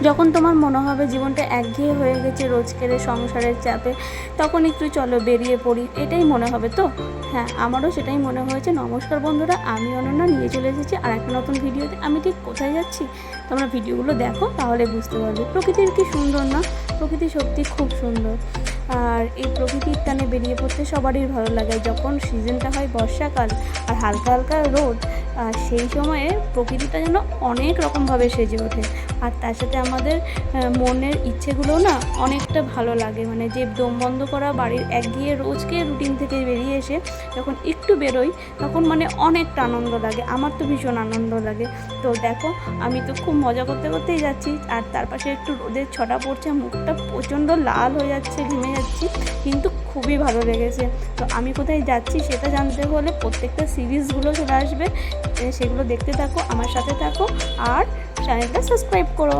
যখন তোমার মনে হবে জীবনটা একঘেয়ে হয়ে গেছে রোজকের সংসারের চাপে, তখন একটু চলো বেরিয়ে পড়ি, এটাই মনে হবে তো। হ্যাঁ, আমারও সেটাই মনে হয়েছে। নমস্কার বন্ধুরা, আমি অনন্যা নিয়ে চলে এসেছি আর একটা নতুন ভিডিওতে। আমি ঠিক কোথায় যাচ্ছি তোমরা ভিডিওগুলো দেখো, তাহলে বুঝতে পারবে। প্রকৃতির কি সুন্দর না? প্রকৃতি সত্যি খুব সুন্দর। আর এই প্রকৃতির টানে বেরিয়ে পড়তে সবারই ভালো লাগে। যখন সিজনটা হয় বর্ষাকাল আর হালকা হালকা রোদ, আর সেই সময়ে প্রকৃতিটা যেন অনেক রকমভাবে সেজে ওঠে। আর তার সাথে আমাদের মনের ইচ্ছেগুলোও না অনেকটা ভালো লাগে। মানে যে দম বন্ধ করা বাড়ির একঘেয়ে রোজকে রুটিন থেকে বেরিয়ে এসে যখন একটু বেরোই, তখন মানে অনেকটা আনন্দ লাগে। আমার তো ভীষণ আনন্দ লাগে। তো দেখো, আমি তো খুব মজা করতে করতেই যাচ্ছি, আর তার পাশে একটু রোদের ছটা পড়ছে, মুখটা প্রচণ্ড লাল হয়ে যাচ্ছে, ঘেমে যাচ্ছি, কিন্তু খুবই ভালো লেগেছে। তো আমি কোথায় যাচ্ছি সেটা জানতে হলে প্রত্যেকটা সিরিজগুলো চলে আসবে, সেগুলো দেখতে থাকো, আমার সাথে থাকো, আর চ্যানেলটা সাবস্ক্রাইব করো।